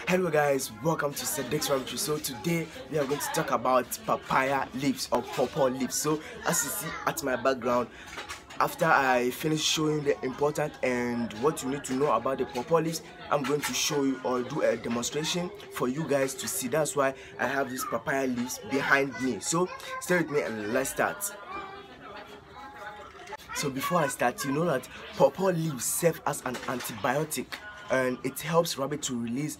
Hello guys, welcome to Sadiq's Rabbitry. So today we are going to talk about papaya leaves or pawpaw leaves. So as you see at my background, after I finish showing the important and what you need to know about the pawpaw leaves, I'm going to show you or do a demonstration for you guys to see. That's why I have these papaya leaves behind me. So stay with me and let's start. So before I start, you know that pawpaw leaves serve as an antibiotic and it helps rabbit to release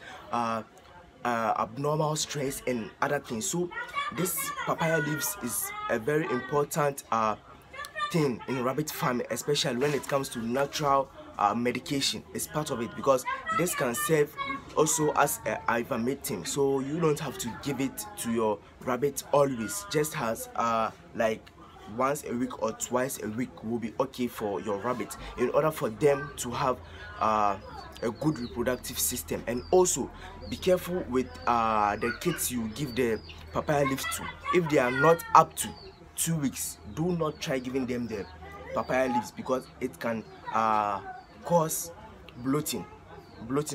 abnormal stress and other things. So this papaya leaves is a very important thing in rabbit farming, especially when it comes to natural medication. It's part of it because this can serve also as ivermectin, so you don't have to give it to your rabbit always. Just as like once a week or twice a week will be okay for your rabbit in order for them to have a good reproductive system. And also be careful with the kids you give the papaya leaves to. If they are not up to 2 weeks, do not try giving them the papaya leaves because it can cause bloating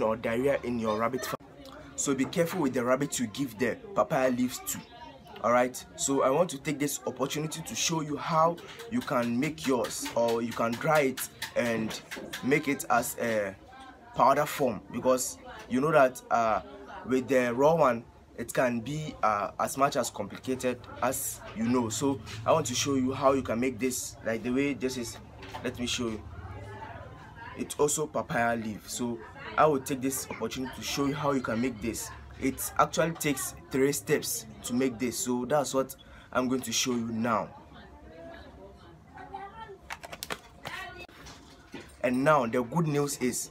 or diarrhea in your rabbit farm. So be careful with the rabbit you give the papaya leaves to. Alright, so I want to take this opportunity to show you how you can make yours, or you can dry it and make it as a powder form, because you know that with the raw one it can be as much as complicated as you know. So I want to show you how you can make this like the way this is. Let me show you. It's also papaya leaf, so I will take this opportunity to show you how you can make this. It actually takes 3 steps to make this, so that's what I'm going to show you now. And now the good news is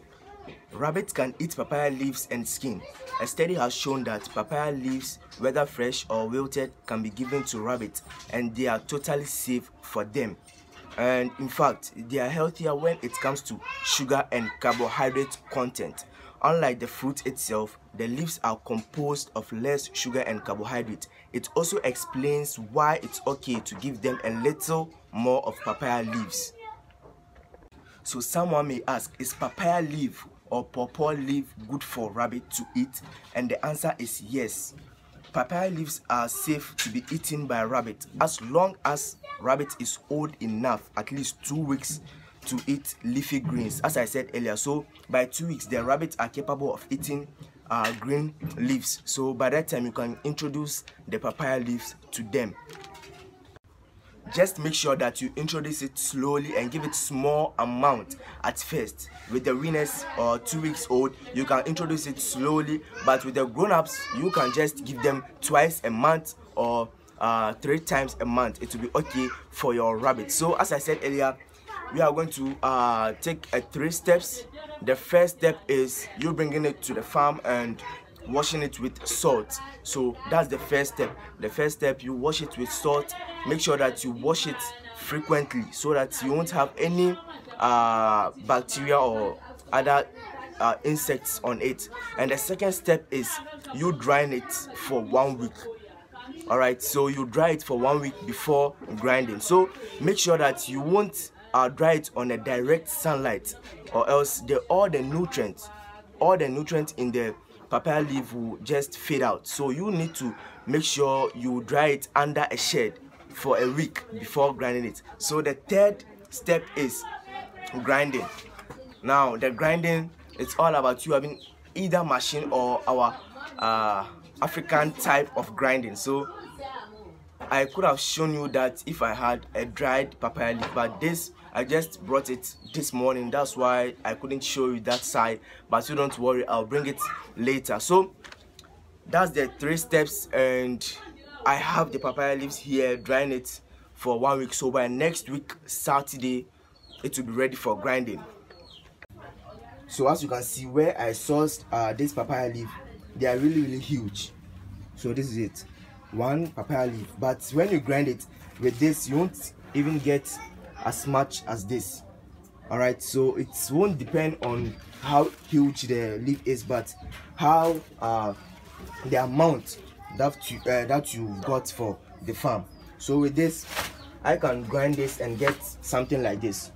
rabbits can eat papaya leaves and skin. A study has shown that papaya leaves, whether fresh or wilted, can be given to rabbits and they are totally safe for them. And in fact, they are healthier when it comes to sugar and carbohydrate content. Unlike the fruit itself, the leaves are composed of less sugar and carbohydrate. It also explains why it's okay to give them a little more of papaya leaves. So someone may ask, is papaya leaf or pawpaw leaf good for rabbit to eat? And the answer is yes. Papaya leaves are safe to be eaten by a rabbit as long as rabbit is old enough, at least 2 weeks, to eat leafy greens, as I said earlier. So by 2 weeks the rabbits are capable of eating green leaves. So by that time you can introduce the papaya leaves to them. Just make sure that you introduce it slowly and give it small amount at first. With the weaners or 2 weeks old, you can introduce it slowly, but with the grown-ups you can just give them twice a month or 3 times a month. It will be okay for your rabbit. So as I said earlier, we are going to take 3 steps. The first step is you bringing it to the farm and washing it with salt. So that's the first step. The first step, you wash it with salt. Make sure that you wash it frequently so that you won't have any bacteria or other insects on it. And the second step is you drying it for 1 week. Alright, so you dry it for 1 week before grinding. So make sure that you won't dry it on a direct sunlight, or else all the nutrients in the papaya leaf will just fade out. So you need to make sure you dry it under a shade for a week before grinding it. So the third step is grinding. Now the grinding, it's all about you having either machine or our African type of grinding. So I could have shown you that if I had a dried papaya leaf, but this I just brought it this morning, that's why I couldn't show you that side. But you don't worry, I'll bring it later. So that's the 3 steps, and I have the papaya leaves here drying it for 1 week. So by next week Saturday it will be ready for grinding. So as you can see, where I sourced this papaya leaf, they are really huge. So this is it, 1 papaya leaf. But when you grind it with this, you won't even get as much as this. Alright, so it won't depend on how huge the leaf is, but how the amount that you got for the farm. So with this, I can grind this and get something like this.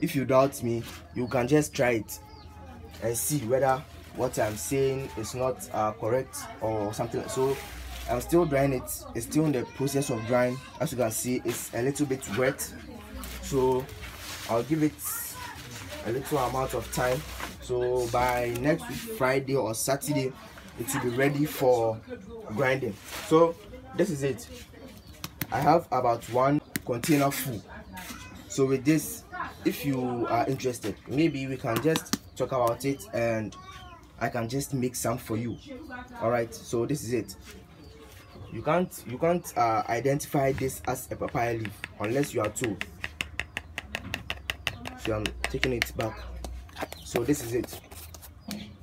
If you doubt me, you can just try it and see whether what I'm saying is not correct or something. So I'm still drying it. It's still in the process of drying. As you can see, it's a little bit wet, so I'll give it a little amount of time. So by next week Friday or Saturday, it will be ready for grinding. So this is it. I have about 1 container full. So with this, if you are interested, maybe we can just talk about it and I can just make some for you. All right, so this is it. You can't identify this as a papaya leaf unless you are told. So I'm taking it back. So this is it.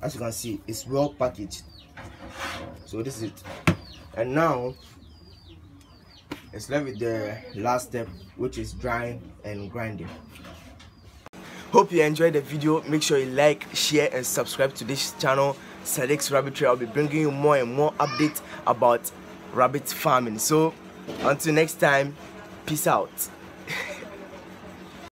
As you can see, it's well packaged. So this is it. And now it's left with the last step, which is drying and grinding. Hope you enjoyed the video. Make sure you like, share and subscribe to this channel, Sadiq's Rabbitry. I'll be bringing you more and more updates about rabbit farming. So until next time, peace out.